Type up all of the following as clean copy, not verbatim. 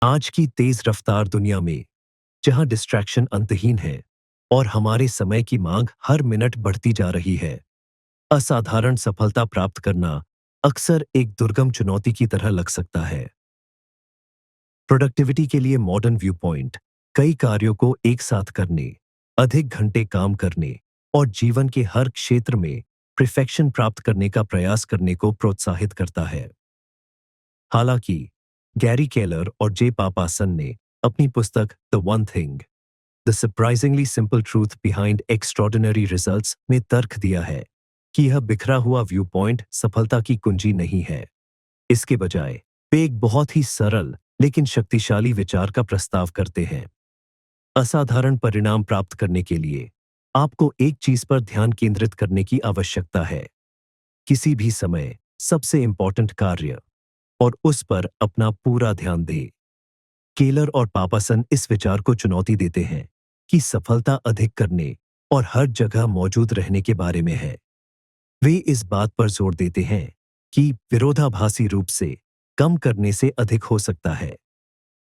आज की तेज रफ्तार दुनिया में जहां डिस्ट्रैक्शन अंतहीन है और हमारे समय की मांग हर मिनट बढ़ती जा रही है, असाधारण सफलता प्राप्त करना अक्सर एक दुर्गम चुनौती की तरह लग सकता है। प्रोडक्टिविटी के लिए मॉडर्न व्यू पॉइंट कई कार्यों को एक साथ करने, अधिक घंटे काम करने और जीवन के हर क्षेत्र में परफेक्शन प्राप्त करने का प्रयास करने को प्रोत्साहित करता है। हालांकि गैरी केलर और जे पापासन ने अपनी पुस्तक the one thing the surprisingly simple truth behind extraordinary results में तर्क दिया है कि यह बिखरा हुआ व्यू पॉइंट सफलता की कुंजी नहीं है। इसके बजाय वे एक बहुत ही सरल लेकिन शक्तिशाली विचार का प्रस्ताव करते हैं। असाधारण परिणाम प्राप्त करने के लिए आपको एक चीज पर ध्यान केंद्रित करने की आवश्यकता है। किसी भी समय सबसे इंपॉर्टेंट कार्य और उस पर अपना पूरा ध्यान दें। केलर और पापासन इस विचार को चुनौती देते हैं कि सफलता अधिक करने और हर जगह मौजूद रहने के बारे में है। वे इस बात पर जोर देते हैं कि विरोधाभासी रूप से कम करने से अधिक हो सकता है।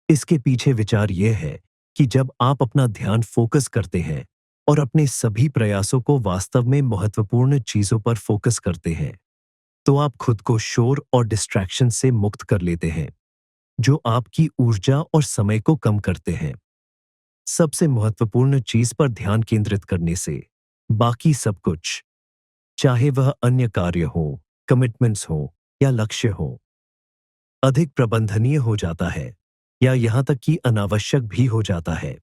इसके पीछे विचार यह है कि जब आप अपना ध्यान फोकस करते हैं और अपने सभी प्रयासों को वास्तव में महत्वपूर्ण चीजों पर फोकस करते हैं, तो आप खुद को शोर और डिस्ट्रैक्शन से मुक्त कर लेते हैं, जो आपकी ऊर्जा और समय को कम करते हैं। सबसे महत्वपूर्ण चीज पर ध्यान केंद्रित करने से बाकी सब कुछ, चाहे वह अन्य कार्य हो, कमिटमेंट्स हो या लक्ष्य हो, अधिक प्रबंधनीय हो जाता है या यहां तक कि अनावश्यक भी हो जाता है।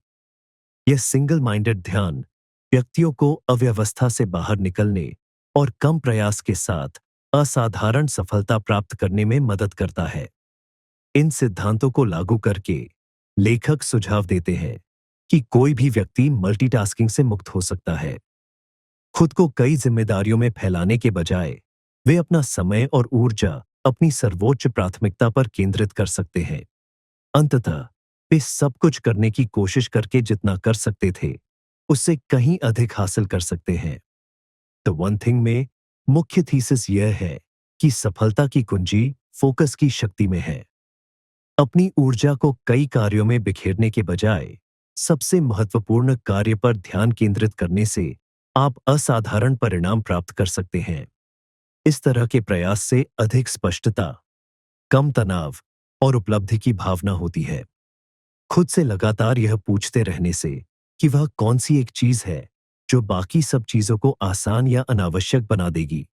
यह सिंगल माइंडेड ध्यान व्यक्तियों को अव्यवस्था से बाहर निकलने और कम प्रयास के साथ असाधारण सफलता प्राप्त करने में मदद करता है। इन सिद्धांतों को लागू करके लेखक सुझाव देते हैं कि कोई भी व्यक्ति मल्टीटास्किंग से मुक्त हो सकता है। खुद को कई जिम्मेदारियों में फैलाने के बजाय वे अपना समय और ऊर्जा अपनी सर्वोच्च प्राथमिकता पर केंद्रित कर सकते हैं। अंततः वे सब कुछ करने की कोशिश करके जितना कर सकते थे, उससे कहीं अधिक हासिल कर सकते हैं। द वन थिंग में मुख्य थीसिस यह है कि सफलता की कुंजी फोकस की शक्ति में है। अपनी ऊर्जा को कई कार्यों में बिखेरने के बजाय सबसे महत्वपूर्ण कार्य पर ध्यान केंद्रित करने से आप असाधारण परिणाम प्राप्त कर सकते हैं। इस तरह के प्रयास से अधिक स्पष्टता, कम तनाव और उपलब्धि की भावना होती है। खुद से लगातार यह पूछते रहने से कि वह कौन सी एक चीज है जो बाकी सब चीजों को आसान या अनावश्यक बना देगी,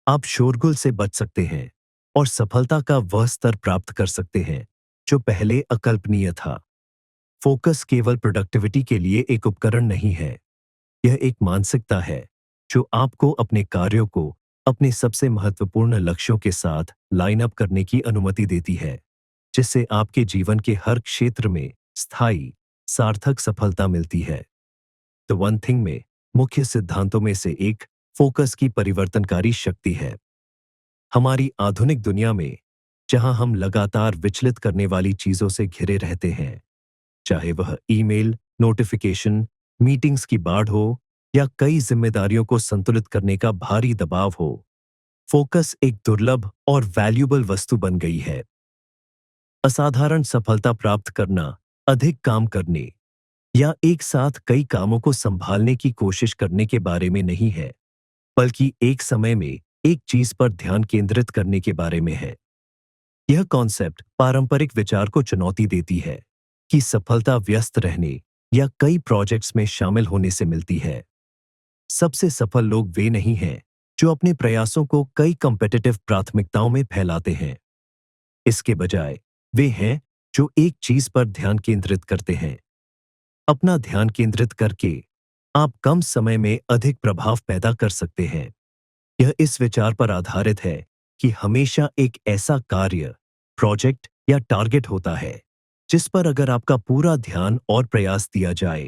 आप शोरगुल से बच सकते हैं और सफलता का वह स्तर प्राप्त कर सकते हैं जो पहले अकल्पनीय था। फोकस केवल प्रोडक्टिविटी के लिए एक उपकरण नहीं है, यह एक मानसिकता है जो आपको अपने कार्यों को अपने सबसे महत्वपूर्ण लक्ष्यों के साथ लाइन अप करने की अनुमति देती है, जिससे आपके जीवन के हर क्षेत्र में स्थायी, सार्थक सफलता मिलती है। द वन थिंग में मुख्य सिद्धांतों में से एक फोकस की परिवर्तनकारी शक्ति है। हमारी आधुनिक दुनिया में जहां हम लगातार विचलित करने वाली चीजों से घिरे रहते हैं, चाहे वह ईमेल, नोटिफिकेशन, मीटिंग्स की बाढ़ हो या कई जिम्मेदारियों को संतुलित करने का भारी दबाव हो, फोकस एक दुर्लभ और वैल्यूबल वस्तु बन गई है। असाधारण सफलता प्राप्त करना अधिक काम करने या एक साथ कई कामों को संभालने की कोशिश करने के बारे में नहीं है, बल्कि एक समय में एक चीज पर ध्यान केंद्रित करने के बारे में है। यह कॉन्सेप्ट पारंपरिक विचार को चुनौती देती है कि सफलता व्यस्त रहने या कई प्रोजेक्ट्स में शामिल होने से मिलती है। सबसे सफल लोग वे नहीं हैं जो अपने प्रयासों को कई कॉम्पिटिटिव प्राथमिकताओं में फैलाते हैं। इसके बजाय वे हैं जो एक चीज पर ध्यान केंद्रित करते हैं। अपना ध्यान केंद्रित करके आप कम समय में अधिक प्रभाव पैदा कर सकते हैं। यह इस विचार पर आधारित है कि हमेशा एक ऐसा कार्य, प्रोजेक्ट या टारगेट होता है जिस पर अगर आपका पूरा ध्यान और प्रयास दिया जाए,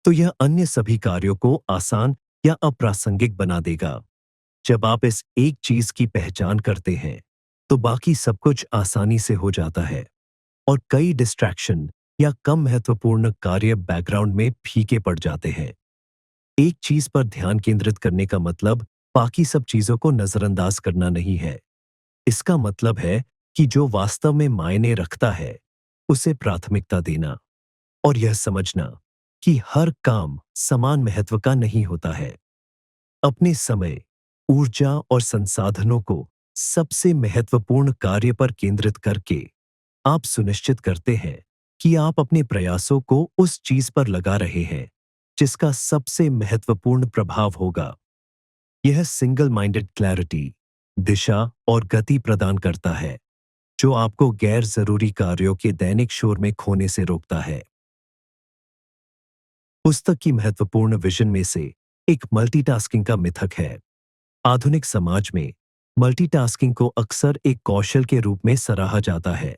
तो यह अन्य सभी कार्यों को आसान या अप्रासंगिक बना देगा। जब आप इस एक चीज की पहचान करते हैं, तो बाकी सब कुछ आसानी से हो जाता है और कई डिस्ट्रैक्शन या कम महत्वपूर्ण कार्य बैकग्राउंड में फीके पड़ जाते हैं। एक चीज पर ध्यान केंद्रित करने का मतलब बाकी सब चीजों को नजरअंदाज करना नहीं है। इसका मतलब है कि जो वास्तव में मायने रखता है, उसे प्राथमिकता देना और यह समझना कि हर काम समान महत्व का नहीं होता है। अपने समय, ऊर्जा और संसाधनों को सबसे महत्वपूर्ण कार्य पर केंद्रित करके आप सुनिश्चित करते हैं कि आप अपने प्रयासों को उस चीज पर लगा रहे हैं जिसका सबसे महत्वपूर्ण प्रभाव होगा। यह सिंगल माइंडेड क्लैरिटी, दिशा और गति प्रदान करता है, जो आपको गैर जरूरी कार्यों के दैनिक शोर में खोने से रोकता है। पुस्तक की महत्वपूर्ण विजन में से एक मल्टीटास्किंग का मिथक है। आधुनिक समाज में मल्टीटास्किंग को अक्सर एक कौशल के रूप में सराहा जाता है।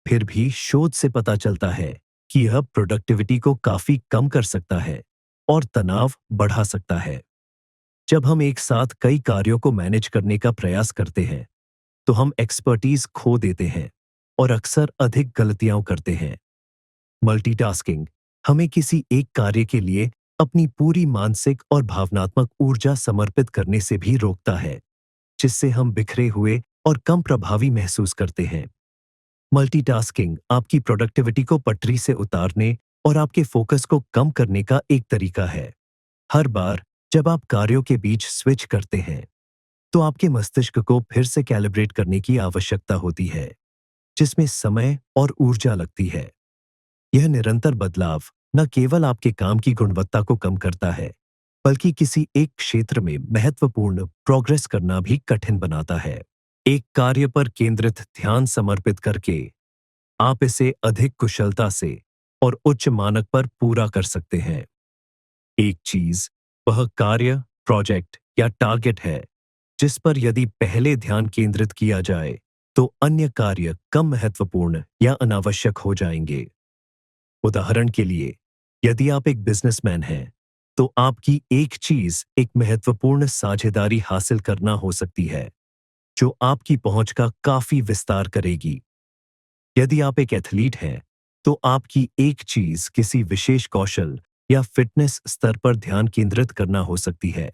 फिर भी शोध से पता चलता है कि यह प्रोडक्टिविटी को काफी कम कर सकता है और तनाव बढ़ा सकता है। जब हम एक साथ कई कार्यों को मैनेज करने का प्रयास करते हैं, तो हम एक्सपर्टीज खो देते हैं और अक्सर अधिक गलतियां करते हैं। मल्टीटास्किंग हमें किसी एक कार्य के लिए अपनी पूरी मानसिक और भावनात्मक ऊर्जा समर्पित करने से भी रोकता है, जिससे हम बिखरे हुए और कम प्रभावी महसूस करते हैं। मल्टीटास्किंग आपकी प्रोडक्टिविटी को पटरी से उतारने और आपके फोकस को कम करने का एक तरीका है। हर बार जब आप कार्यों के बीच स्विच करते हैं, तो आपके मस्तिष्क को फिर से कैलिब्रेट करने की आवश्यकता होती है, जिसमें समय और ऊर्जा लगती है। यह निरंतर बदलाव न केवल आपके काम की गुणवत्ता को कम करता है, बल्कि किसी एक क्षेत्र में महत्वपूर्ण प्रोग्रेस करना भी कठिन बनाता है। एक कार्य पर केंद्रित ध्यान समर्पित करके आप इसे अधिक कुशलता से और उच्च मानक पर पूरा कर सकते हैं। एक चीज, वह कार्य, प्रोजेक्ट या टारगेट है जिस पर यदि पहले ध्यान केंद्रित किया जाए, तो अन्य कार्य कम महत्वपूर्ण या अनावश्यक हो जाएंगे। उदाहरण के लिए, यदि आप एक बिजनेसमैन हैं, तो आपकी एक चीज एक महत्वपूर्ण साझेदारी हासिल करना हो सकती है, जो आपकी पहुंच का काफी विस्तार करेगी। यदि आप एक एथलीट हैं, तो आपकी एक चीज किसी विशेष कौशल या फिटनेस स्तर पर ध्यान केंद्रित करना हो सकती है,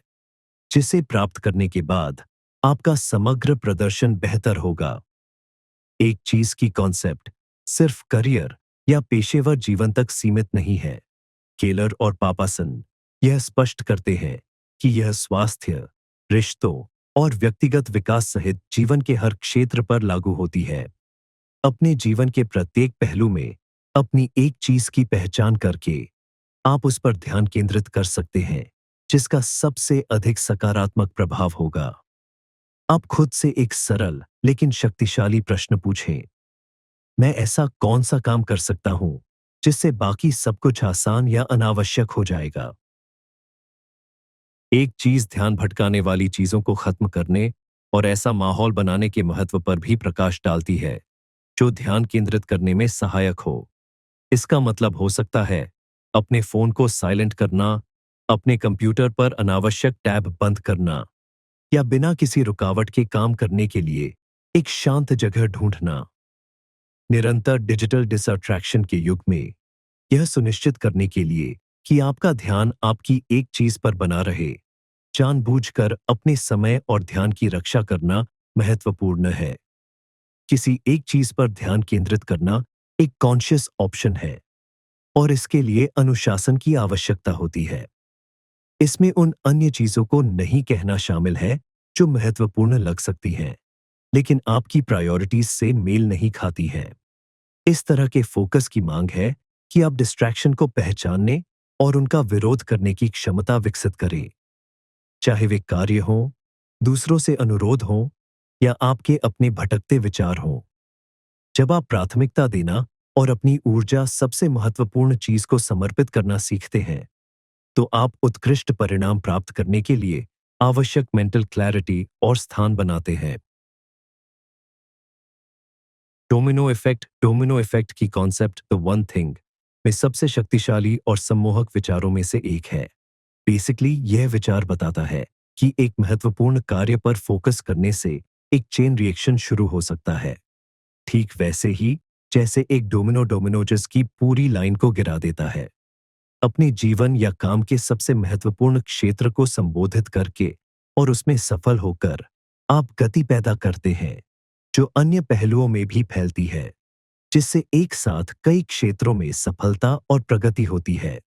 जिसे प्राप्त करने के बाद आपका समग्र प्रदर्शन बेहतर होगा। एक चीज की कॉन्सेप्ट सिर्फ करियर या पेशेवर जीवन तक सीमित नहीं है। केलर और पापासन यह स्पष्ट करते हैं कि यह स्वास्थ्य, रिश्तों और व्यक्तिगत विकास सहित जीवन के हर क्षेत्र पर लागू होती है। अपने जीवन के प्रत्येक पहलू में अपनी एक चीज की पहचान करके आप उस पर ध्यान केंद्रित कर सकते हैं, जिसका सबसे अधिक सकारात्मक प्रभाव होगा। आप खुद से एक सरल लेकिन शक्तिशाली प्रश्न पूछें। मैं ऐसा कौन सा काम कर सकता हूं जिससे बाकी सब कुछ आसान या अनावश्यक हो जाएगा? एक चीज ध्यान भटकाने वाली चीजों को खत्म करने और ऐसा माहौल बनाने के महत्व पर भी प्रकाश डालती है, जो ध्यान केंद्रित करने में सहायक हो। इसका मतलब हो सकता है अपने फोन को साइलेंट करना, अपने कंप्यूटर पर अनावश्यक टैब बंद करना, या बिना किसी रुकावट के काम करने के लिए एक शांत जगह ढूंढना। निरंतर डिजिटल डिसअट्रैक्शन के युग में यह सुनिश्चित करने के लिए कि आपका ध्यान आपकी एक चीज पर बना रहे, जानबूझकर अपने समय और ध्यान की रक्षा करना महत्वपूर्ण है। किसी एक चीज पर ध्यान केंद्रित करना एक कॉन्शियस ऑप्शन है और इसके लिए अनुशासन की आवश्यकता होती है। इसमें उन अन्य चीजों को नहीं कहना शामिल है जो महत्वपूर्ण लग सकती हैं, लेकिन आपकी प्रायोरिटीज से मेल नहीं खाती हैं। इस तरह के फोकस की मांग है कि आप डिस्ट्रैक्शन को पहचानने और उनका विरोध करने की क्षमता विकसित करें, चाहे वे कार्य हों, दूसरों से अनुरोध हों या आपके अपने भटकते विचार हों। जब आप प्राथमिकता देना और अपनी ऊर्जा सबसे महत्वपूर्ण चीज को समर्पित करना सीखते हैं, तो आप उत्कृष्ट परिणाम प्राप्त करने के लिए आवश्यक मेंटल क्लैरिटी और स्थान बनाते हैं। डोमिनो इफेक्ट की कॉन्सेप्ट द वन थिंग में सबसे शक्तिशाली और सम्मोहक विचारों में से एक है। बेसिकली यह विचार बताता है कि एक महत्वपूर्ण कार्य पर फोकस करने से एक चेन रिएक्शन शुरू हो सकता है, ठीक वैसे ही जैसे एक डोमिनो जिसकी पूरी लाइन को गिरा देता है। अपने जीवन या काम के सबसे महत्वपूर्ण क्षेत्र को संबोधित करके और उसमें सफल होकर आप गति पैदा करते हैं, जो अन्य पहलुओं में भी फैलती है, जिससे एक साथ कई क्षेत्रों में सफलता और प्रगति होती है।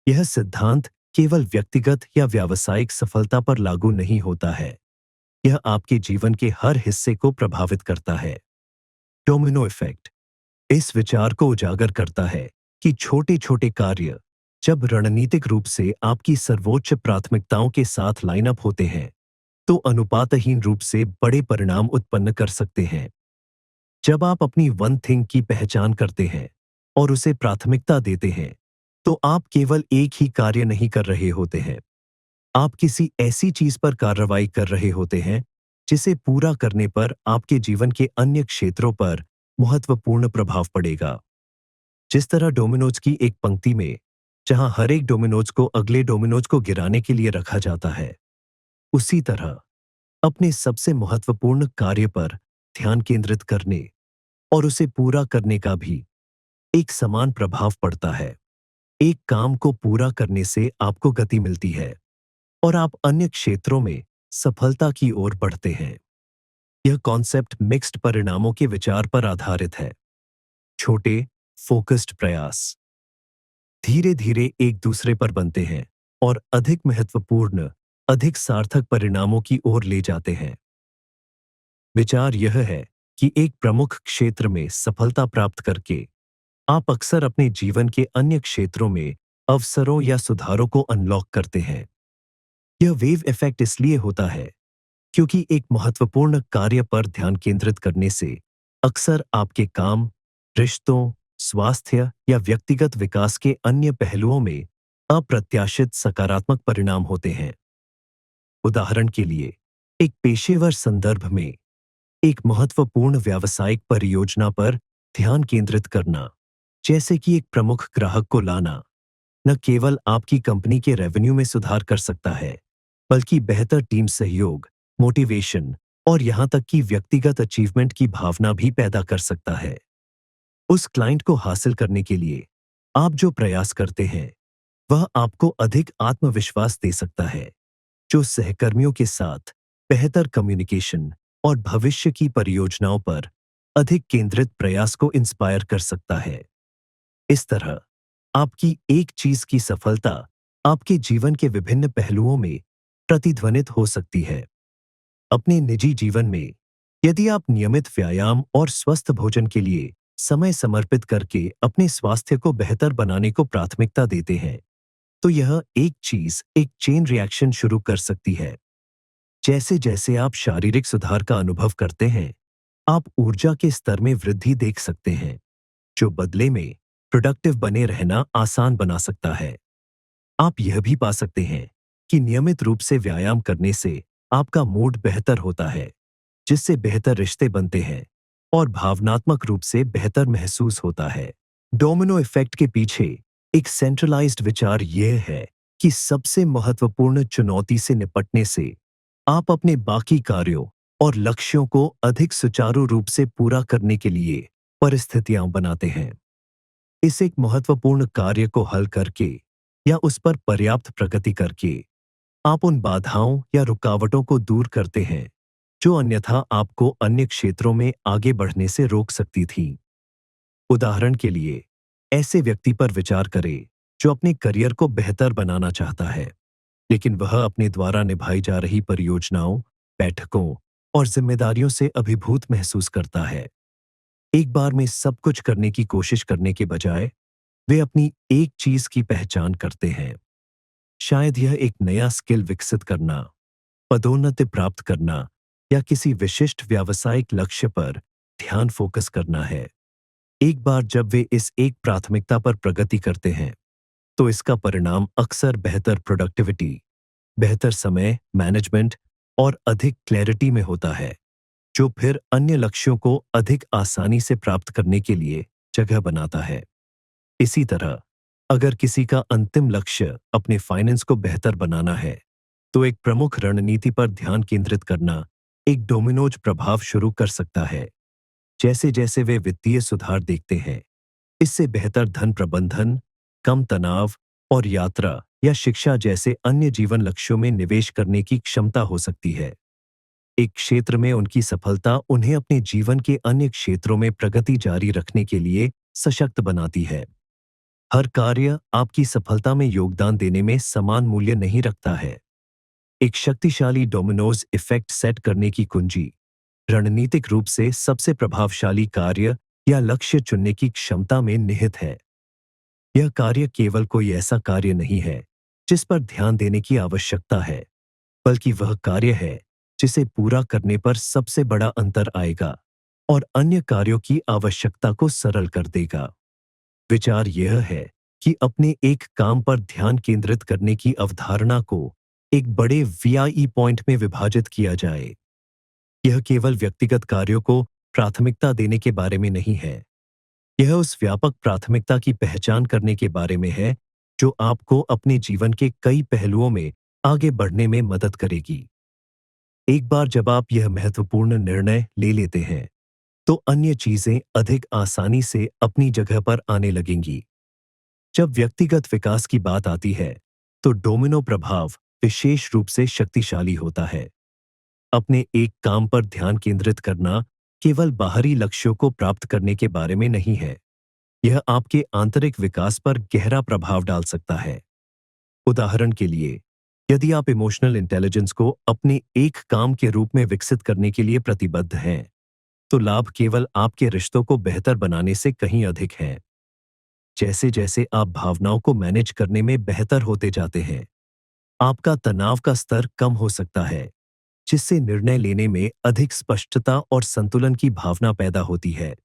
यह सिद्धांत केवल व्यक्तिगत या व्यावसायिक सफलता पर लागू नहीं होता है, यह आपके जीवन के हर हिस्से को प्रभावित करता है। डोमिनो इफेक्ट इस विचार को उजागर करता है कि छोटे छोटे कार्य जब रणनीतिक रूप से आपकी सर्वोच्च प्राथमिकताओं के साथ लाइन अप होते हैं तो अनुपातहीन रूप से बड़े परिणाम उत्पन्न कर सकते हैं। जब आप अपनी वन थिंग की पहचान करते हैं और उसे प्राथमिकता देते हैं तो आप केवल एक ही कार्य नहीं कर रहे होते हैं, आप किसी ऐसी चीज पर कार्रवाई कर रहे होते हैं जिसे पूरा करने पर आपके जीवन के अन्य क्षेत्रों पर महत्वपूर्ण प्रभाव पड़ेगा। जिस तरह डोमिनोज की एक पंक्ति में जहां हर एक डोमिनोज को अगले डोमिनोज को गिराने के लिए रखा जाता है, उसी तरह अपने सबसे महत्वपूर्ण कार्य पर ध्यान केंद्रित करने और उसे पूरा करने का भी एक समान प्रभाव पड़ता है। एक काम को पूरा करने से आपको गति मिलती है और आप अन्य क्षेत्रों में सफलता की ओर बढ़ते हैं। यह कॉन्सेप्ट मिक्स्ड परिणामों के विचार पर आधारित है। छोटे फोकस्ड प्रयास धीरे धीरे एक दूसरे पर बनते हैं और अधिक महत्वपूर्ण, अधिक सार्थक परिणामों की ओर ले जाते हैं। विचार यह है कि एक प्रमुख क्षेत्र में सफलता प्राप्त करके आप अक्सर अपने जीवन के अन्य क्षेत्रों में अवसरों या सुधारों को अनलॉक करते हैं। यह वेव इफेक्ट इसलिए होता है क्योंकि एक महत्वपूर्ण कार्य पर ध्यान केंद्रित करने से अक्सर आपके काम, रिश्तों, स्वास्थ्य या व्यक्तिगत विकास के अन्य पहलुओं में अप्रत्याशित सकारात्मक परिणाम होते हैं। उदाहरण के लिए, एक पेशेवर संदर्भ में एक महत्वपूर्ण व्यावसायिक परियोजना पर ध्यान केंद्रित करना, जैसे कि एक प्रमुख ग्राहक को लाना, न केवल आपकी कंपनी के रेवेन्यू में सुधार कर सकता है, बल्कि बेहतर टीम सहयोग, मोटिवेशन और यहां तक कि व्यक्तिगत अचीवमेंट की भावना भी पैदा कर सकता है। उस क्लाइंट को हासिल करने के लिए आप जो प्रयास करते हैं, वह आपको अधिक आत्मविश्वास दे सकता है, जो सहकर्मियों के साथ बेहतर कम्युनिकेशन और भविष्य की परियोजनाओं पर अधिक केंद्रित प्रयास को इंस्पायर कर सकता है। इस तरह आपकी एक चीज की सफलता आपके जीवन के विभिन्न पहलुओं में प्रतिध्वनित हो सकती है। अपने निजी जीवन में यदि आप नियमित व्यायाम और स्वस्थ भोजन के लिए समय समर्पित करके अपने स्वास्थ्य को बेहतर बनाने को प्राथमिकता देते हैं, तो यह एक चीज एक चेन रिएक्शन शुरू कर सकती है। जैसे जैसे आप शारीरिक सुधार का अनुभव करते हैं, आप ऊर्जा के स्तर में वृद्धि देख सकते हैं, जो बदले में प्रोडक्टिव बने रहना आसान बना सकता है। आप यह भी पा सकते हैं कि नियमित रूप से व्यायाम करने से आपका मूड बेहतर होता है, जिससे बेहतर रिश्ते बनते हैं और भावनात्मक रूप से बेहतर महसूस होता है। डोमिनो इफेक्ट के पीछे एक सेंट्रलाइज्ड विचार यह है कि सबसे महत्वपूर्ण चुनौती से निपटने से आप अपने बाकी कार्यों और लक्ष्यों को अधिक सुचारू रूप से पूरा करने के लिए परिस्थितियां बनाते हैं। इस एक महत्वपूर्ण कार्य को हल करके या उस पर पर्याप्त प्रगति करके आप उन बाधाओं या रुकावटों को दूर करते हैं जो अन्यथा आपको अन्य क्षेत्रों में आगे बढ़ने से रोक सकती थी। उदाहरण के लिए, ऐसे व्यक्ति पर विचार करें जो अपने करियर को बेहतर बनाना चाहता है, लेकिन वह अपने द्वारा निभाई जा रही परियोजनाओं, बैठकों और जिम्मेदारियों से अभिभूत महसूस करता है। एक बार में सब कुछ करने की कोशिश करने के बजाय वे अपनी एक चीज की पहचान करते हैं। शायद यह एक नया स्किल विकसित करना, पदोन्नति प्राप्त करना या किसी विशिष्ट व्यावसायिक लक्ष्य पर ध्यान फोकस करना है। एक बार जब वे इस एक प्राथमिकता पर प्रगति करते हैं, तो इसका परिणाम अक्सर बेहतर प्रोडक्टिविटी, बेहतर समय मैनेजमेंट और अधिक क्लैरिटी में होता है, जो फिर अन्य लक्ष्यों को अधिक आसानी से प्राप्त करने के लिए जगह बनाता है। इसी तरह, अगर किसी का अंतिम लक्ष्य अपने फाइनेंस को बेहतर बनाना है, तो एक प्रमुख रणनीति पर ध्यान केंद्रित करना एक डोमिनोज प्रभाव शुरू कर सकता है। जैसे जैसे वे वित्तीय सुधार देखते हैं, इससे बेहतर धन प्रबंधन, कम तनाव और यात्रा या शिक्षा जैसे अन्य जीवन लक्ष्यों में निवेश करने की क्षमता हो सकती है। एक क्षेत्र में उनकी सफलता उन्हें अपने जीवन के अन्य क्षेत्रों में प्रगति जारी रखने के लिए सशक्त बनाती है। हर कार्य आपकी सफलता में योगदान देने में समान मूल्य नहीं रखता है। एक शक्तिशाली डोमिनोज इफेक्ट सेट करने की कुंजी रणनीतिक रूप से सबसे प्रभावशाली कार्य या लक्ष्य चुनने की क्षमता में निहित है। यह कार्य केवल कोई ऐसा कार्य नहीं है जिस पर ध्यान देने की आवश्यकता है, बल्कि वह कार्य है जिसे पूरा करने पर सबसे बड़ा अंतर आएगा और अन्य कार्यों की आवश्यकता को सरल कर देगा। विचार यह है कि अपने एक काम पर ध्यान केंद्रित करने की अवधारणा को एक बड़े वीआई पॉइंट में विभाजित किया जाए। यह केवल व्यक्तिगत कार्यों को प्राथमिकता देने के बारे में नहीं है। यह उस व्यापक प्राथमिकता की पहचान करने के बारे में है जो आपको अपने जीवन के कई पहलुओं में आगे बढ़ने में मदद करेगी। एक बार जब आप यह महत्वपूर्ण निर्णय ले लेते हैं, तो अन्य चीजें अधिक आसानी से अपनी जगह पर आने लगेंगी। जब व्यक्तिगत विकास की बात आती है, तो डोमिनो प्रभाव विशेष रूप से शक्तिशाली होता है। अपने एक काम पर ध्यान केंद्रित करना केवल बाहरी लक्ष्यों को प्राप्त करने के बारे में नहीं है। यह आपके आंतरिक विकास पर गहरा प्रभाव डाल सकता है। उदाहरण के लिए, यदि आप इमोशनल इंटेलिजेंस को अपने एक काम के रूप में विकसित करने के लिए प्रतिबद्ध हैं, तो लाभ केवल आपके रिश्तों को बेहतर बनाने से कहीं अधिक है। जैसे जैसे आप भावनाओं को मैनेज करने में बेहतर होते जाते हैं, आपका तनाव का स्तर कम हो सकता है, जिससे निर्णय लेने में अधिक स्पष्टता और संतुलन की भावना पैदा होती है।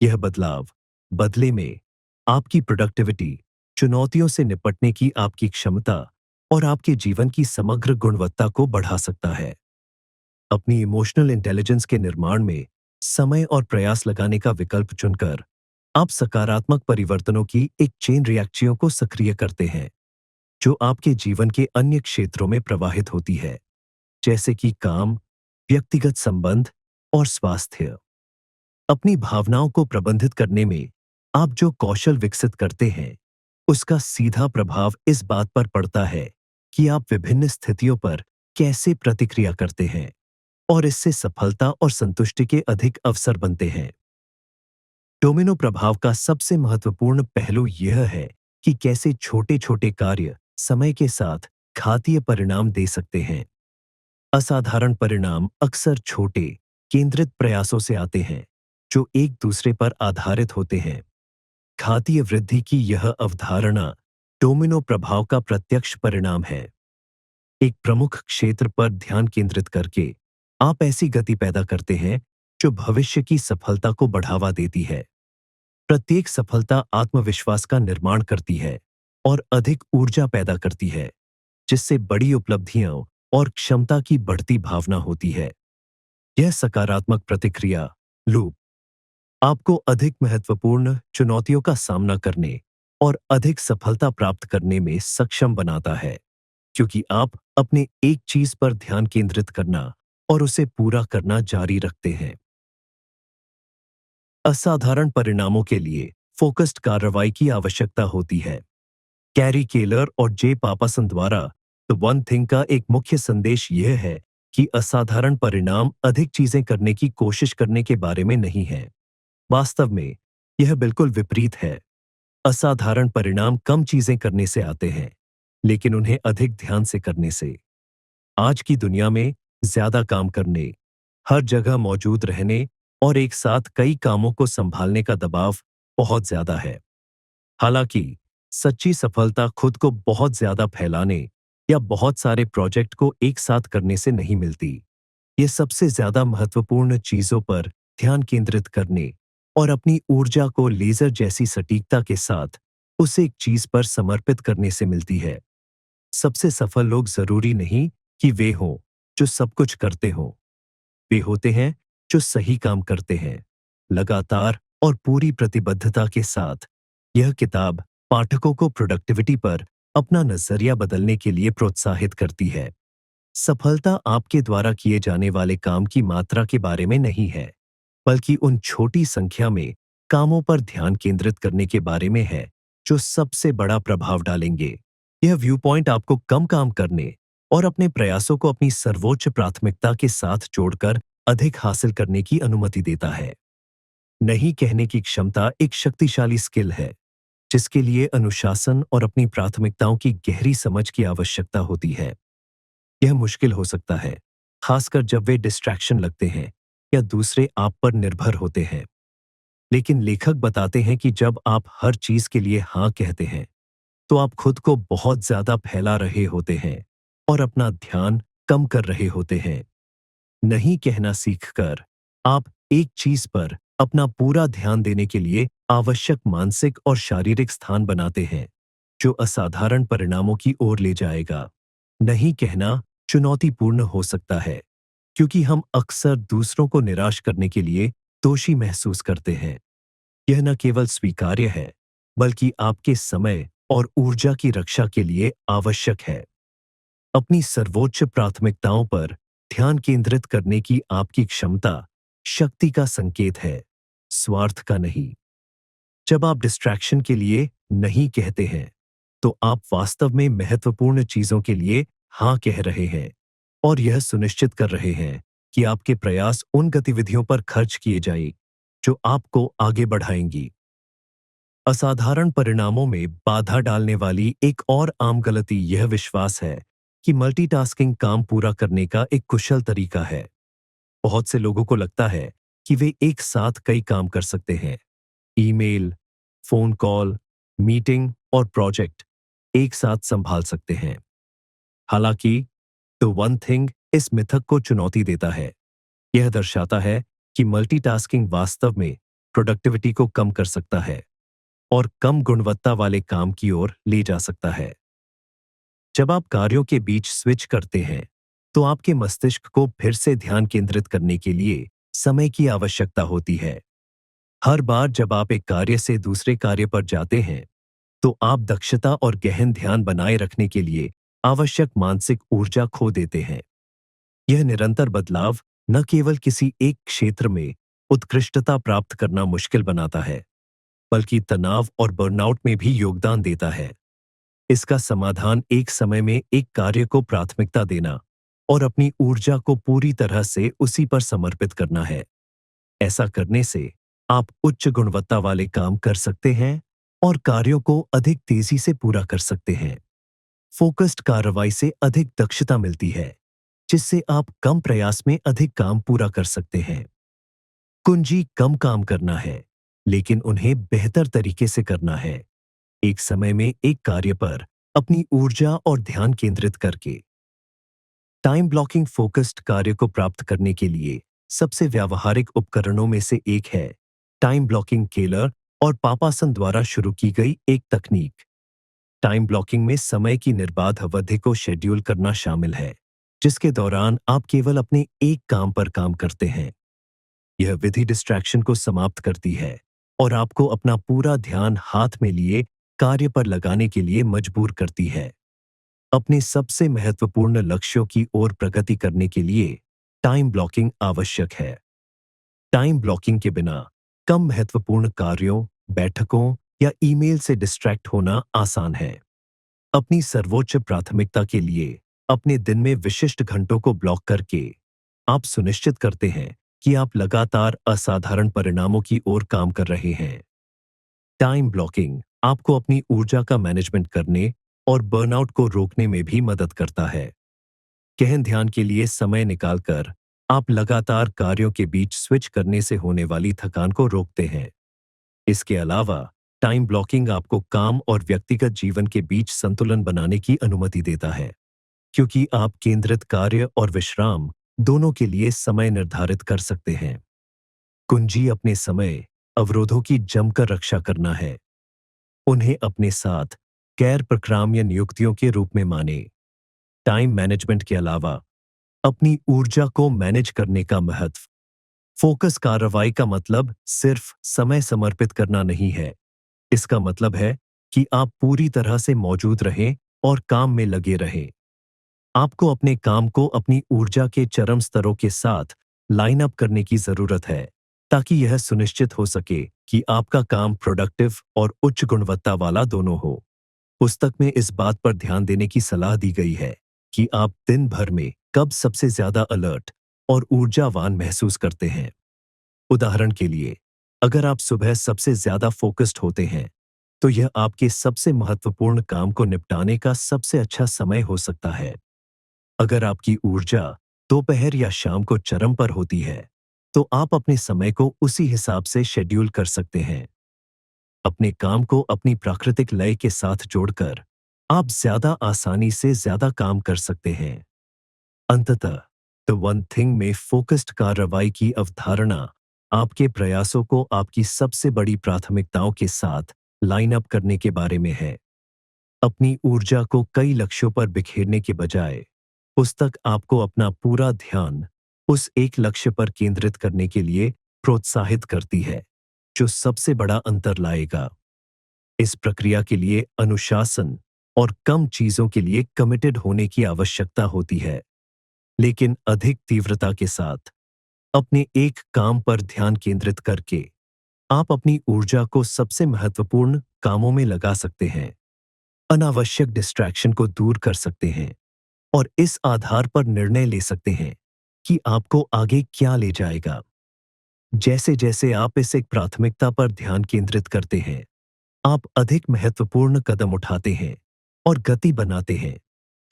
यह बदलाव बदले में आपकी प्रोडक्टिविटी, चुनौतियों से निपटने की आपकी क्षमता और आपके जीवन की समग्र गुणवत्ता को बढ़ा सकता है। अपनी इमोशनल इंटेलिजेंस के निर्माण में समय और प्रयास लगाने का विकल्प चुनकर आप सकारात्मक परिवर्तनों की एक चेन रिएक्शियों को सक्रिय करते हैं, जो आपके जीवन के अन्य क्षेत्रों में प्रवाहित होती है, जैसे कि काम, व्यक्तिगत संबंध और स्वास्थ्य। अपनी भावनाओं को प्रबंधित करने में आप जो कौशल विकसित करते हैं, उसका सीधा प्रभाव इस बात पर पड़ता है कि आप विभिन्न स्थितियों पर कैसे प्रतिक्रिया करते हैं और इससे सफलता और संतुष्टि के अधिक अवसर बनते हैं। डोमिनो प्रभाव का सबसे महत्वपूर्ण पहलू यह है कि कैसे छोटे-छोटे कार्य समय के साथ घातीय परिणाम दे सकते हैं। असाधारण परिणाम अक्सर छोटे, केंद्रित प्रयासों से आते हैं, जो एक दूसरे पर आधारित होते हैं। घातीय वृद्धि की यह अवधारणा डोमिनो प्रभाव का प्रत्यक्ष परिणाम है। एक प्रमुख क्षेत्र पर ध्यान केंद्रित करके आप ऐसी गति पैदा करते हैं जो भविष्य की सफलता को बढ़ावा देती है। प्रत्येक सफलता आत्मविश्वास का निर्माण करती है और अधिक ऊर्जा पैदा करती है, जिससे बड़ी उपलब्धियों और क्षमता की बढ़ती भावना होती है। यह सकारात्मक प्रतिक्रिया लूप आपको अधिक महत्वपूर्ण चुनौतियों का सामना करने और अधिक सफलता प्राप्त करने में सक्षम बनाता है, क्योंकि आप अपने एक चीज पर ध्यान केंद्रित करना और उसे पूरा करना जारी रखते हैं। असाधारण परिणामों के लिए फोकस्ड कार्रवाई की आवश्यकता होती है। कैरी केलर और जे पापासन द्वारा द वन थिंग का एक मुख्य संदेश यह है कि असाधारण परिणाम अधिक चीजें करने की कोशिश करने के बारे में नहीं है। वास्तव में यह बिल्कुल विपरीत है। असाधारण परिणाम कम चीजें करने से आते हैं, लेकिन उन्हें अधिक ध्यान से करने से। आज की दुनिया में ज्यादा काम करने, हर जगह मौजूद रहने और एक साथ कई कामों को संभालने का दबाव बहुत ज्यादा है। हालांकि सच्ची सफलता खुद को बहुत ज्यादा फैलाने या बहुत सारे प्रोजेक्ट को एक साथ करने से नहीं मिलती। ये सबसे ज्यादा महत्वपूर्ण चीजों पर ध्यान केंद्रित करने और अपनी ऊर्जा को लेजर जैसी सटीकता के साथ उस एक चीज पर समर्पित करने से मिलती है। सबसे सफल लोग जरूरी नहीं कि वे हों जो सब कुछ करते हों। वे होते हैं जो सही काम करते हैं, लगातार और पूरी प्रतिबद्धता के साथ। यह किताब पाठकों को प्रोडक्टिविटी पर अपना नजरिया बदलने के लिए प्रोत्साहित करती है। सफलता आपके द्वारा किए जाने वाले काम की मात्रा के बारे में नहीं है, बल्कि उन छोटी संख्या में कामों पर ध्यान केंद्रित करने के बारे में है जो सबसे बड़ा प्रभाव डालेंगे। यह व्यू पॉइंट आपको कम काम करने और अपने प्रयासों को अपनी सर्वोच्च प्राथमिकता के साथ जोड़कर अधिक हासिल करने की अनुमति देता है। नहीं कहने की क्षमता एक शक्तिशाली स्किल है, जिसके लिए अनुशासन और अपनी प्राथमिकताओं की गहरी समझ की आवश्यकता होती है। यह मुश्किल हो सकता है, खासकर जब वे डिस्ट्रैक्शन लगते हैं या दूसरे आप पर निर्भर होते हैं। लेकिन लेखक बताते हैं कि जब आप हर चीज के लिए हाँ कहते हैं, तो आप खुद को बहुत ज्यादा फैला रहे होते हैं और अपना ध्यान कम कर रहे होते हैं। नहीं कहना सीखकर आप एक चीज पर अपना पूरा ध्यान देने के लिए आवश्यक मानसिक और शारीरिक स्थान बनाते हैं, जो असाधारण परिणामों की ओर ले जाएगा। नहीं कहना चुनौतीपूर्ण हो सकता है, क्योंकि हम अक्सर दूसरों को निराश करने के लिए दोषी महसूस करते हैं। यह न केवल स्वीकार्य है, बल्कि आपके समय और ऊर्जा की रक्षा के लिए आवश्यक है। अपनी सर्वोच्च प्राथमिकताओं पर ध्यान केंद्रित करने की आपकी क्षमता शक्ति का संकेत है, स्वार्थ का नहीं। जब आप डिस्ट्रैक्शन के लिए नहीं कहते हैं, तो आप वास्तव में महत्वपूर्ण चीजों के लिए हाँ कह रहे हैं और यह सुनिश्चित कर रहे हैं कि आपके प्रयास उन गतिविधियों पर खर्च किए जाएं, जो आपको आगे बढ़ाएंगी। असाधारण परिणामों में बाधा डालने वाली एक और आम गलती यह विश्वास है कि मल्टीटास्किंग काम पूरा करने का एक कुशल तरीका है। बहुत से लोगों को लगता है कि वे एक साथ कई काम कर सकते हैं, ईमेल, फोन कॉल, मीटिंग और प्रोजेक्ट एक साथ संभाल सकते हैं। हालांकि द वन थिंग इस मिथक को चुनौती देता है। यह दर्शाता है कि मल्टीटास्किंग वास्तव में प्रोडक्टिविटी को कम कर सकता है और कम गुणवत्ता वाले काम की ओर ले जा सकता है। जब आप कार्यों के बीच स्विच करते हैं, तो आपके मस्तिष्क को फिर से ध्यान केंद्रित करने के लिए समय की आवश्यकता होती है। हर बार जब आप एक कार्य से दूसरे कार्य पर जाते हैं, तो आप दक्षता और गहन ध्यान बनाए रखने के लिए आवश्यक मानसिक ऊर्जा खो देते हैं। यह निरंतर बदलाव न केवल किसी एक क्षेत्र में उत्कृष्टता प्राप्त करना मुश्किल बनाता है, बल्कि तनाव और बर्नआउट में भी योगदान देता है। इसका समाधान एक समय में एक कार्य को प्राथमिकता देना और अपनी ऊर्जा को पूरी तरह से उसी पर समर्पित करना है। ऐसा करने से आप उच्च गुणवत्ता वाले काम कर सकते हैं और कार्यों को अधिक तेजी से पूरा कर सकते हैं। फोकस्ड कार्रवाई से अधिक दक्षता मिलती है, जिससे आप कम प्रयास में अधिक काम पूरा कर सकते हैं। कुंजी कम काम करना है, लेकिन उन्हें बेहतर तरीके से करना है। एक समय में एक कार्य पर अपनी ऊर्जा और ध्यान केंद्रित करके। टाइम ब्लॉकिंग फोकस्ड कार्य को प्राप्त करने के लिए सबसे व्यावहारिक उपकरणों में से एक है टाइम ब्लॉकिंग केलर और पापासन द्वारा शुरू की गई एक तकनीक। टाइम ब्लॉकिंग में समय की निर्बाध अवधि को शेड्यूल करना शामिल है, जिसके दौरान आप केवल अपने एक काम पर काम करते हैं। यह विधि डिस्ट्रैक्शन को समाप्त करती है और आपको अपना पूरा ध्यान हाथ में लिए कार्य पर लगाने के लिए मजबूर करती है। अपने सबसे महत्वपूर्ण लक्ष्यों की ओर प्रगति करने के लिए टाइम ब्लॉकिंग आवश्यक है। टाइम ब्लॉकिंग के बिना कम महत्वपूर्ण कार्यों, बैठकों या ईमेल से डिस्ट्रैक्ट होना आसान है। अपनी सर्वोच्च प्राथमिकता के लिए अपने दिन में विशिष्ट घंटों को ब्लॉक करके आप सुनिश्चित करते हैं कि आप लगातार असाधारण परिणामों की ओर काम कर रहे हैं। टाइम ब्लॉकिंग आपको अपनी ऊर्जा का मैनेजमेंट करने और बर्नआउट को रोकने में भी मदद करता है। गहन ध्यान के लिए समय निकालकर आप लगातार कार्यों के बीच स्विच करने से होने वाली थकान को रोकते हैं। इसके अलावा टाइम ब्लॉकिंग आपको काम और व्यक्तिगत जीवन के बीच संतुलन बनाने की अनुमति देता है, क्योंकि आप केंद्रित कार्य और विश्राम दोनों के लिए समय निर्धारित कर सकते हैं। कुंजी अपने समय अवरोधों की जमकर रक्षा करना है। उन्हें अपने साथ गैर प्रक्राम्य नियुक्तियों के रूप में माने। टाइम मैनेजमेंट के अलावा अपनी ऊर्जा को मैनेज करने का महत्व। फोकस कार्रवाई का मतलब सिर्फ समय समर्पित करना नहीं है। इसका मतलब है कि आप पूरी तरह से मौजूद रहें और काम में लगे रहें। आपको अपने काम को अपनी ऊर्जा के चरम स्तरों के साथ लाइन अप करने की जरूरत है, ताकि यह सुनिश्चित हो सके कि आपका काम प्रोडक्टिव और उच्च गुणवत्ता वाला दोनों हो। पुस्तक में इस बात पर ध्यान देने की सलाह दी गई है कि आप दिन भर में कब सबसे ज्यादा अलर्ट और ऊर्जावान महसूस करते हैं। उदाहरण के लिए, अगर आप सुबह सबसे ज्यादा फोकस्ड होते हैं, तो यह आपके सबसे महत्वपूर्ण काम को निपटाने का सबसे अच्छा समय हो सकता है। अगर आपकी ऊर्जा दोपहर या शाम को चरम पर होती है, तो आप अपने समय को उसी हिसाब से शेड्यूल कर सकते हैं। अपने काम को अपनी प्राकृतिक लय के साथ जोड़कर आप ज्यादा आसानी से ज्यादा काम कर सकते हैं। अंततः द वन थिंग में फोकस्ड कार्रवाई की अवधारणा आपके प्रयासों को आपकी सबसे बड़ी प्राथमिकताओं के साथ लाइन अप करने के बारे में है। अपनी ऊर्जा को कई लक्ष्यों पर बिखेरने के बजाय पुस्तक आपको अपना पूरा ध्यान उस एक लक्ष्य पर केंद्रित करने के लिए प्रोत्साहित करती है, जो सबसे बड़ा अंतर लाएगा। इस प्रक्रिया के लिए अनुशासन और कम चीजों के लिए कमिटेड होने की आवश्यकता होती है, लेकिन अधिक तीव्रता के साथ अपने एक काम पर ध्यान केंद्रित करके आप अपनी ऊर्जा को सबसे महत्वपूर्ण कामों में लगा सकते हैं, अनावश्यक डिस्ट्रैक्शन को दूर कर सकते हैं और इस आधार पर निर्णय ले सकते हैं कि आपको आगे क्या ले जाएगा। जैसे जैसे आप इस एक प्राथमिकता पर ध्यान केंद्रित करते हैं, आप अधिक महत्वपूर्ण कदम उठाते हैं और गति बनाते हैं,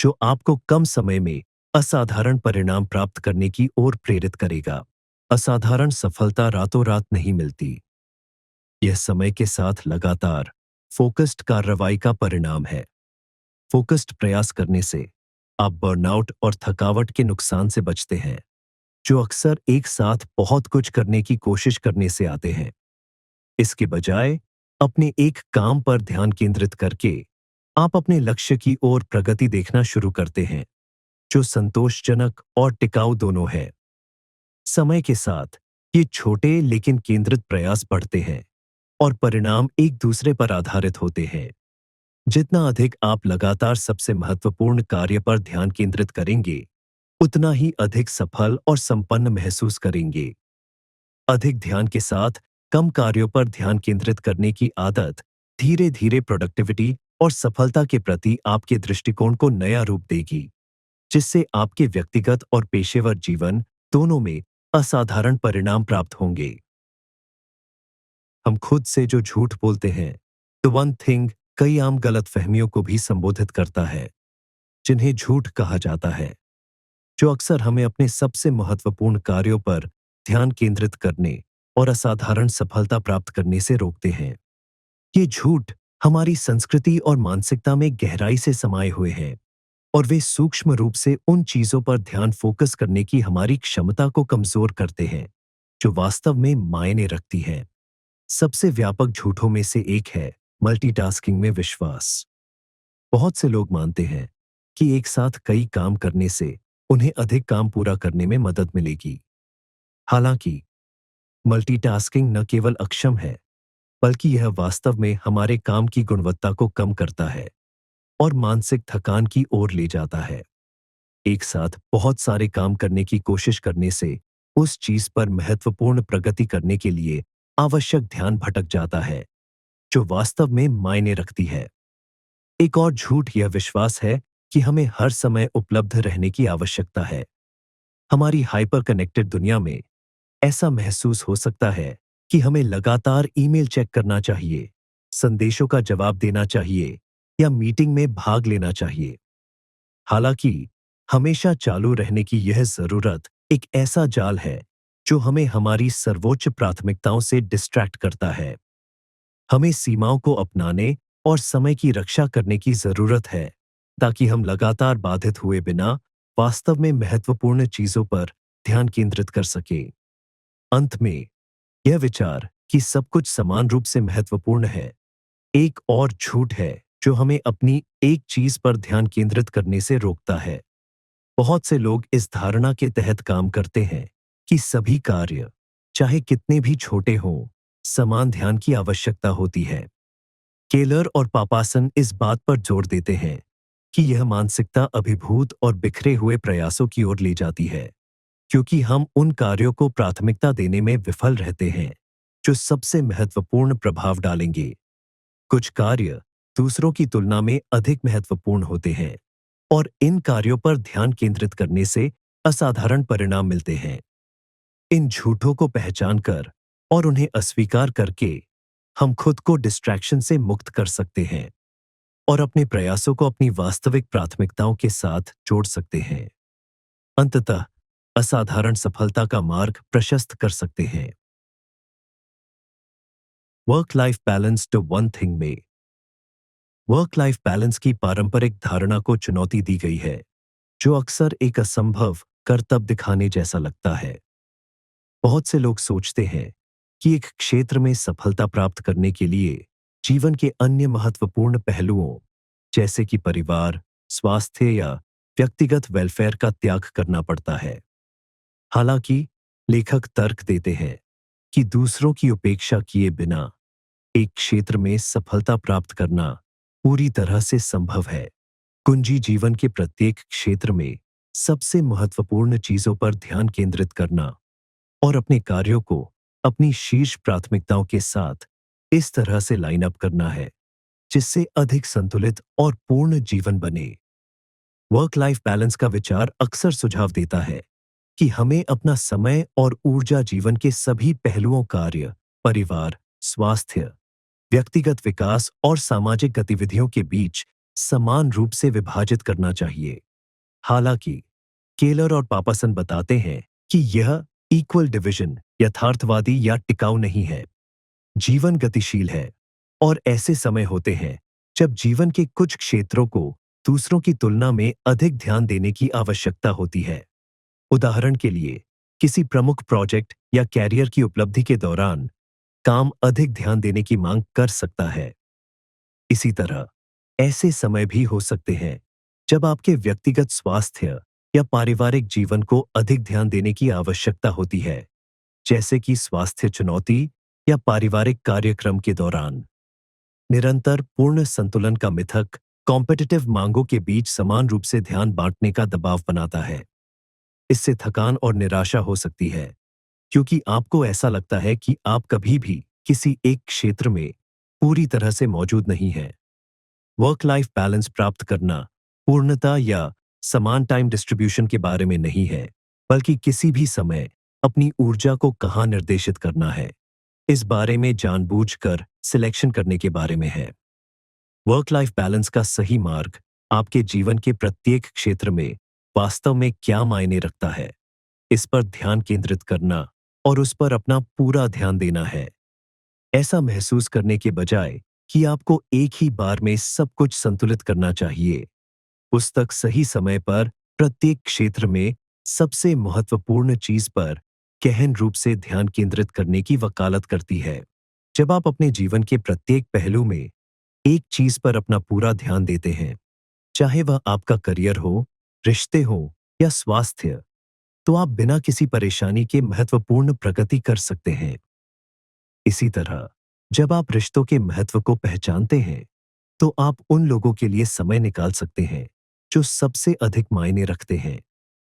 जो आपको कम समय में असाधारण परिणाम प्राप्त करने की ओर प्रेरित करेगा। असाधारण सफलता रातों रात नहीं मिलती। यह समय के साथ लगातार फोकस्ड कार्रवाई का परिणाम है। फोकस्ड प्रयास करने से आप बर्नआउट और थकावट के नुकसान से बचते हैं, जो अक्सर एक साथ बहुत कुछ करने की कोशिश करने से आते हैं। इसके बजाय अपने एक काम पर ध्यान केंद्रित करके आप अपने लक्ष्य की ओर प्रगति देखना शुरू करते हैं, जो संतोषजनक और टिकाऊ दोनों है। समय के साथ ये छोटे लेकिन केंद्रित प्रयास बढ़ते हैं और परिणाम एक दूसरे पर आधारित होते हैं। जितना अधिक आप लगातार सबसे महत्वपूर्ण कार्य पर ध्यान केंद्रित करेंगे, उतना ही अधिक सफल और संपन्न महसूस करेंगे। अधिक ध्यान के साथ कम कार्यों पर ध्यान केंद्रित करने की आदत धीरे धीरे प्रोडक्टिविटी और सफलता के प्रति आपके दृष्टिकोण को नया रूप देगी, जिससे आपके व्यक्तिगत और पेशेवर जीवन दोनों में असाधारण परिणाम प्राप्त होंगे। हम खुद से जो झूठ बोलते हैं, द वन थिंग कई आम गलतफहमियों को भी संबोधित करता है, जिन्हें झूठ कहा जाता है, जो अक्सर हमें अपने सबसे महत्वपूर्ण कार्यों पर ध्यान केंद्रित करने और असाधारण सफलता प्राप्त करने से रोकते हैं। ये झूठ हमारी संस्कृति और मानसिकता में गहराई से समाये हुए हैं और वे सूक्ष्म रूप से उन चीजों पर ध्यान फोकस करने की हमारी क्षमता को कमजोर करते हैं, जो वास्तव में मायने रखती हैं। सबसे व्यापक झूठों में से एक है मल्टीटास्किंग में विश्वास। बहुत से लोग मानते हैं कि एक साथ कई काम करने से उन्हें अधिक काम पूरा करने में मदद मिलेगी। हालांकि मल्टीटास्किंग न केवल अक्षम है, बल्कि यह वास्तव में हमारे काम की गुणवत्ता को कम करता है और मानसिक थकान की ओर ले जाता है। एक साथ बहुत सारे काम करने की कोशिश करने से उस चीज पर महत्वपूर्ण प्रगति करने के लिए आवश्यक ध्यान भटक जाता है, जो वास्तव में मायने रखती है। एक और झूठ यह विश्वास है कि हमें हर समय उपलब्ध रहने की आवश्यकता है। हमारी हाइपर कनेक्टेड दुनिया में ऐसा महसूस हो सकता है कि हमें लगातार ईमेल चेक करना चाहिए, संदेशों का जवाब देना चाहिए या मीटिंग में भाग लेना चाहिए। हालांकि हमेशा चालू रहने की यह जरूरत एक ऐसा जाल है जो हमें हमारी सर्वोच्च प्राथमिकताओं से डिस्ट्रैक्ट करता है। हमें सीमाओं को अपनाने और समय की रक्षा करने की जरूरत है, ताकि हम लगातार बाधित हुए बिना वास्तव में महत्वपूर्ण चीजों पर ध्यान केंद्रित कर सकें। अंत में, यह विचार कि सब कुछ समान रूप से महत्वपूर्ण है, एक और झूठ है जो हमें अपनी एक चीज पर ध्यान केंद्रित करने से रोकता है। बहुत से लोग इस धारणा के तहत काम करते हैं कि सभी कार्य, चाहे कितने भी छोटे हों, समान ध्यान की आवश्यकता होती है। केलर और पापासन इस बात पर जोर देते हैं कि यह मानसिकता अभिभूत और बिखरे हुए प्रयासों की ओर ले जाती है, क्योंकि हम उन कार्यों को प्राथमिकता देने में विफल रहते हैं जो सबसे महत्वपूर्ण प्रभाव डालेंगे। कुछ कार्य दूसरों की तुलना में अधिक महत्वपूर्ण होते हैं, और इन कार्यों पर ध्यान केंद्रित करने से असाधारण परिणाम मिलते हैं। इन झूठों को पहचान कर और उन्हें अस्वीकार करके हम खुद को डिस्ट्रैक्शन से मुक्त कर सकते हैं और अपने प्रयासों को अपनी वास्तविक प्राथमिकताओं के साथ जोड़ सकते हैं। अंततः असाधारण सफलता का मार्ग प्रशस्त कर सकते हैं। Work life balance to one thing में वर्क लाइफ बैलेंस की पारंपरिक धारणा को चुनौती दी गई है, जो अक्सर एक असंभव कर्तव्य दिखाने जैसा लगता है। बहुत से लोग सोचते हैं कि एक क्षेत्र में सफलता प्राप्त करने के लिए जीवन के अन्य महत्वपूर्ण पहलुओं, जैसे कि परिवार, स्वास्थ्य या व्यक्तिगत वेलफेयर का त्याग करना पड़ता है। हालांकि लेखक तर्क देते हैं कि दूसरों की उपेक्षा किए बिना एक क्षेत्र में सफलता प्राप्त करना पूरी तरह से संभव है। कुंजी जीवन के प्रत्येक क्षेत्र में सबसे महत्वपूर्ण चीजों पर ध्यान केंद्रित करना और अपने कार्यों को अपनी शीर्ष प्राथमिकताओं के साथ इस तरह से लाइन अप करना है जिससे अधिक संतुलित और पूर्ण जीवन बने। वर्क लाइफ बैलेंस का विचार अक्सर सुझाव देता है कि हमें अपना समय और ऊर्जा जीवन के सभी पहलुओं, कार्य, परिवार, स्वास्थ्य, व्यक्तिगत विकास और सामाजिक गतिविधियों के बीच समान रूप से विभाजित करना चाहिए। हालांकि केलर और पापासन बताते हैं कि यह इक्वल डिवीजन यथार्थवादी या टिकाऊ नहीं है। जीवन गतिशील है और ऐसे समय होते हैं जब जीवन के कुछ क्षेत्रों को दूसरों की तुलना में अधिक ध्यान देने की आवश्यकता होती है। उदाहरण के लिए, किसी प्रमुख प्रोजेक्ट या कैरियर की उपलब्धि के दौरान काम अधिक ध्यान देने की मांग कर सकता है। इसी तरह ऐसे समय भी हो सकते हैं जब आपके व्यक्तिगत स्वास्थ्य या पारिवारिक जीवन को अधिक ध्यान देने की आवश्यकता होती है, जैसे कि स्वास्थ्य चुनौती या पारिवारिक कार्यक्रम के दौरान। निरंतर पूर्ण संतुलन का मिथक कॉम्पिटिटिव मांगों के बीच समान रूप से ध्यान बांटने का दबाव बनाता है। इससे थकान और निराशा हो सकती है, क्योंकि आपको ऐसा लगता है कि आप कभी भी किसी एक क्षेत्र में पूरी तरह से मौजूद नहीं हैं। वर्क लाइफ बैलेंस प्राप्त करना पूर्णता या समान टाइम डिस्ट्रीब्यूशन के बारे में नहीं है, बल्कि किसी भी समय अपनी ऊर्जा को कहाँ निर्देशित करना है, इस बारे में जानबूझकर सिलेक्शन करने के बारे में है। वर्क लाइफ बैलेंस का सही मार्ग आपके जीवन के प्रत्येक क्षेत्र में वास्तव में क्या मायने रखता है, इस पर ध्यान केंद्रित करना और उस पर अपना पूरा ध्यान देना है। ऐसा महसूस करने के बजाय कि आपको एक ही बार में सब कुछ संतुलित करना चाहिए। पुस्तक सही समय पर प्रत्येक क्षेत्र में सबसे महत्वपूर्ण चीज पर गहन रूप से ध्यान केंद्रित करने की वकालत करती है। जब आप अपने जीवन के प्रत्येक पहलू में एक चीज पर अपना पूरा ध्यान देते हैं, चाहे वह आपका करियर हो, रिश्ते हो या स्वास्थ्य, तो आप बिना किसी परेशानी के महत्वपूर्ण प्रगति कर सकते हैं। इसी तरह जब आप रिश्तों के महत्व को पहचानते हैं, तो आप उन लोगों के लिए समय निकाल सकते हैं जो सबसे अधिक मायने रखते हैं,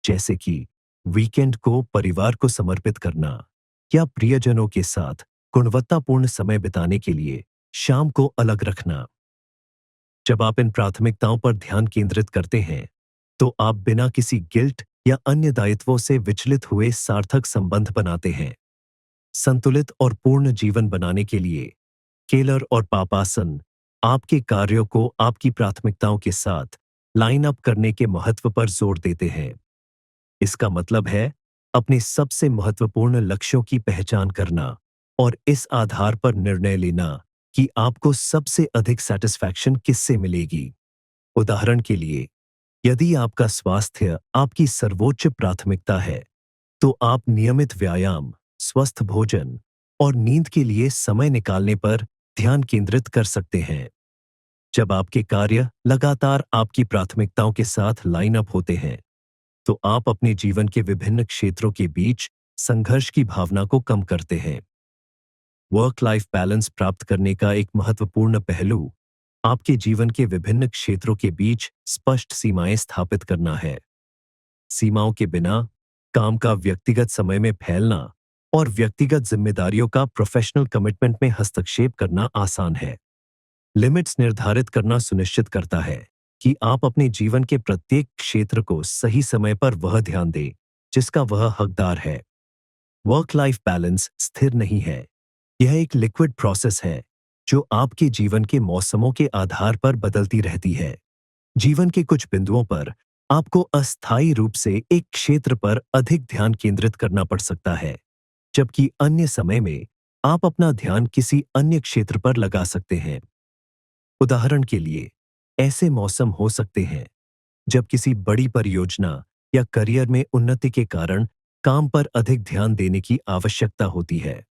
जैसे कि वीकेंड को परिवार को समर्पित करना या प्रियजनों के साथ गुणवत्तापूर्ण समय बिताने के लिए शाम को अलग रखना। जब आप इन प्राथमिकताओं पर ध्यान केंद्रित करते हैं, तो आप बिना किसी गिल्ट या अन्य दायित्वों से विचलित हुए सार्थक संबंध बनाते हैं। संतुलित और पूर्ण जीवन बनाने के लिए केलर और पापासन आपके कार्यों को आपकी प्राथमिकताओं के साथ लाइन अप करने के महत्व पर जोर देते हैं। इसका मतलब है अपने सबसे महत्वपूर्ण लक्ष्यों की पहचान करना और इस आधार पर निर्णय लेना कि आपको सबसे अधिक सेटिस्फैक्शन किससे मिलेगी। उदाहरण के लिए, यदि आपका स्वास्थ्य आपकी सर्वोच्च प्राथमिकता है, तो आप नियमित व्यायाम, स्वस्थ भोजन और नींद के लिए समय निकालने पर ध्यान केंद्रित कर सकते हैं। जब आपके कार्य लगातार आपकी प्राथमिकताओं के साथ लाइन अप होते हैं, तो आप अपने जीवन के विभिन्न क्षेत्रों के बीच संघर्ष की भावना को कम करते हैं। वर्क लाइफ बैलेंस प्राप्त करने का एक महत्वपूर्ण पहलू आपके जीवन के विभिन्न क्षेत्रों के बीच स्पष्ट सीमाएं स्थापित करना है। सीमाओं के बिना काम का व्यक्तिगत समय में फैलना और व्यक्तिगत जिम्मेदारियों का प्रोफेशनल कमिटमेंट में हस्तक्षेप करना आसान है। लिमिट्स निर्धारित करना सुनिश्चित करता है कि आप अपने जीवन के प्रत्येक क्षेत्र को सही समय पर वह ध्यान दें जिसका वह हकदार है। वर्क लाइफ बैलेंस स्थिर नहीं है। यह एक लिक्विड प्रोसेस है जो आपके जीवन के मौसमों के आधार पर बदलती रहती है। जीवन के कुछ बिंदुओं पर आपको अस्थायी रूप से एक क्षेत्र पर अधिक ध्यान केंद्रित करना पड़ सकता है, जबकि अन्य समय में आप अपना ध्यान किसी अन्य क्षेत्र पर लगा सकते हैं। उदाहरण के लिए, ऐसे मौसम हो सकते हैं जब किसी बड़ी परियोजना या करियर में उन्नति के कारण काम पर अधिक ध्यान देने की आवश्यकता होती है,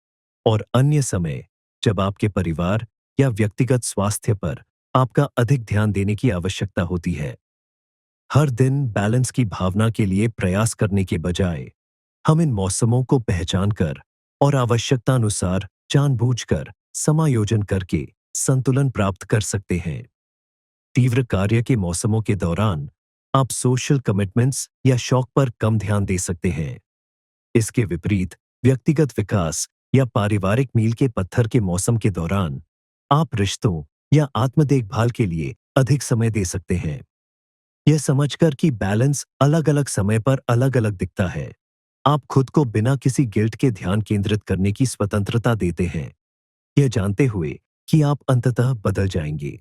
और अन्य समय जब आपके परिवार या व्यक्तिगत स्वास्थ्य पर आपका अधिक ध्यान देने की आवश्यकता होती है। हर दिन बैलेंस की भावना के लिए प्रयास करने के बजाय हम इन मौसमों को पहचान कर और आवश्यकतानुसार जानबूझकर समायोजन करके संतुलन प्राप्त कर सकते हैं। तीव्र कार्य के मौसमों के दौरान आप सोशल कमिटमेंट्स या शौक पर कम ध्यान दे सकते हैं। इसके विपरीत व्यक्तिगत विकास या पारिवारिक मील के पत्थर के मौसम के दौरान आप रिश्तों या आत्म देखभाल के लिए अधिक समय दे सकते हैं। यह समझकर कि बैलेंस अलग अलग समय पर अलग अलग दिखता है, आप खुद को बिना किसी गिल्ट के ध्यान केंद्रित करने की स्वतंत्रता देते हैं, यह जानते हुए कि आप अंततः बदल जाएंगे।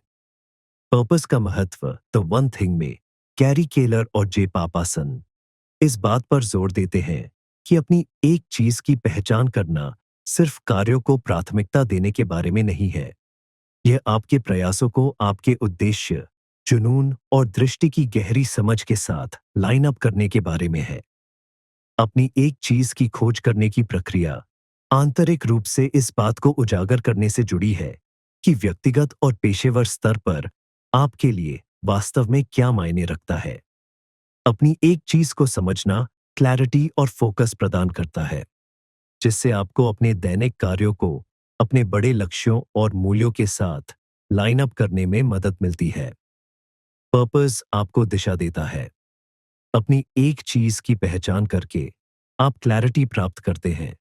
पर्पस का महत्व द वन थिंग में कैरी केलर और जे पापासन इस बात पर जोर देते हैं कि अपनी एक चीज की पहचान करना सिर्फ कार्यों को प्राथमिकता देने के बारे में नहीं है। यह आपके प्रयासों को आपके उद्देश्य, जुनून और दृष्टि की गहरी समझ के साथ लाइन अप करने के बारे में है। अपनी एक चीज की खोज करने की प्रक्रिया आंतरिक रूप से इस बात को उजागर करने से जुड़ी है कि व्यक्तिगत और पेशेवर स्तर पर आपके लिए वास्तव में क्या मायने रखता है। अपनी एक चीज को समझना क्लैरिटी और फोकस प्रदान करता है, जिससे आपको अपने दैनिक कार्यों को अपने बड़े लक्ष्यों और मूल्यों के साथ लाइन अप करने में मदद मिलती है। पर्पस आपको दिशा देता है। अपनी एक चीज की पहचान करके आप क्लैरिटी प्राप्त करते हैं,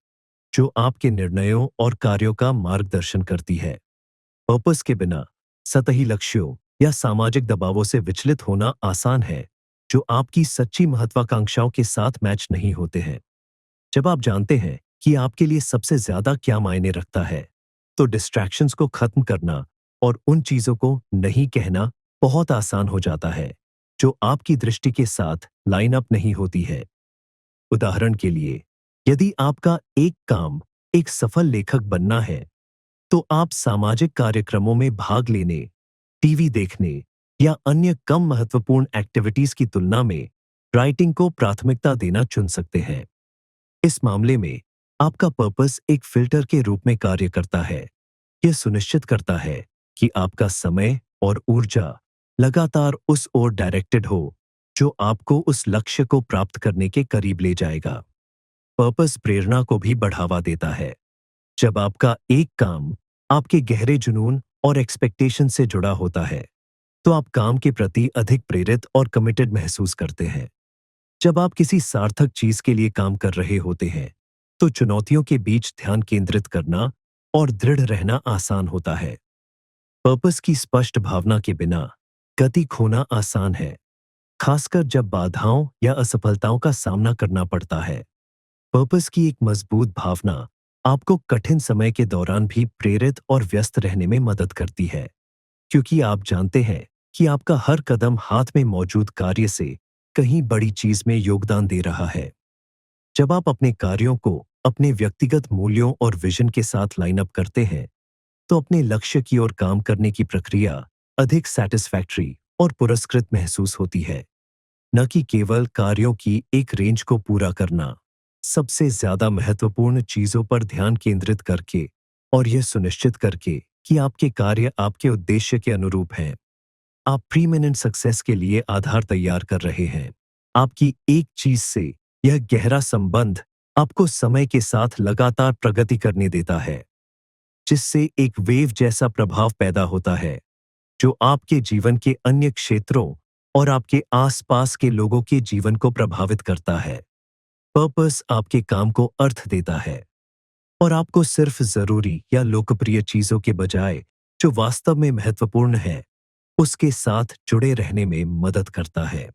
जो आपके निर्णयों और कार्यों का मार्गदर्शन करती है। पर्पस के बिना सतही लक्ष्यों या सामाजिक दबावों से विचलित होना आसान है, जो आपकी सच्ची महत्वाकांक्षाओं के साथ मैच नहीं होते हैं। जब आप जानते हैं कि आपके लिए सबसे ज्यादा क्या मायने रखता है, तो डिस्ट्रैक्शंस को खत्म करना और उन चीजों को नहीं कहना बहुत आसान हो जाता है जो आपकी दृष्टि के साथ लाइन अप नहीं होती है। उदाहरण के लिए, यदि आपका एक काम एक सफल लेखक बनना है, तो आप सामाजिक कार्यक्रमों में भाग लेने, टीवी देखने या अन्य कम महत्वपूर्ण एक्टिविटीज की तुलना में राइटिंग को प्राथमिकता देना चुन सकते हैं। इस मामले में आपका पर्पस एक फिल्टर के रूप में कार्य करता है। यह सुनिश्चित करता है कि आपका समय और ऊर्जा लगातार उस ओर डायरेक्टेड हो जो आपको उस लक्ष्य को प्राप्त करने के करीब ले जाएगा। पर्पस प्रेरणा को भी बढ़ावा देता है। जब आपका एक काम आपके गहरे जुनून और एक्सपेक्टेशन से जुड़ा होता है, तो आप काम के प्रति अधिक प्रेरित और कमिटेड महसूस करते हैं। जब आप किसी सार्थक चीज के लिए काम कर रहे होते हैं, तो चुनौतियों के बीच ध्यान केंद्रित करना और दृढ़ रहना आसान होता है। पर्पस की स्पष्ट भावना के बिना गति खोना आसान है, खासकर जब बाधाओं या असफलताओं का सामना करना पड़ता है। पर्पस की एक मजबूत भावना आपको कठिन समय के दौरान भी प्रेरित और व्यस्त रहने में मदद करती है, क्योंकि आप जानते हैं कि आपका हर कदम हाथ में मौजूद कार्य से कहीं बड़ी चीज में योगदान दे रहा है। जब आप अपने कार्यों को अपने व्यक्तिगत मूल्यों और विजन के साथ लाइन अप करते हैं, तो अपने लक्ष्य की ओर काम करने की प्रक्रिया अधिक सैटिस्फैक्टरी और पुरस्कृत महसूस होती है, न कि केवल कार्यों की एक रेंज को पूरा करना। सबसे ज्यादा महत्वपूर्ण चीजों पर ध्यान केंद्रित करके और यह सुनिश्चित करके कि आपके कार्य आपके उद्देश्य के अनुरूप हैं, आप प्रीमिनेंट सक्सेस के लिए आधार तैयार कर रहे हैं। आपकी एक चीज से यह गहरा संबंध आपको समय के साथ लगातार प्रगति करने देता है, जिससे एक वेव जैसा प्रभाव पैदा होता है जो आपके जीवन के अन्य क्षेत्रों और आपके आसपास के लोगों के जीवन को प्रभावित करता है। पर्पस आपके काम को अर्थ देता है और आपको सिर्फ जरूरी या लोकप्रिय चीजों के बजाय जो वास्तव में महत्वपूर्ण है, उसके साथ जुड़े रहने में मदद करता है।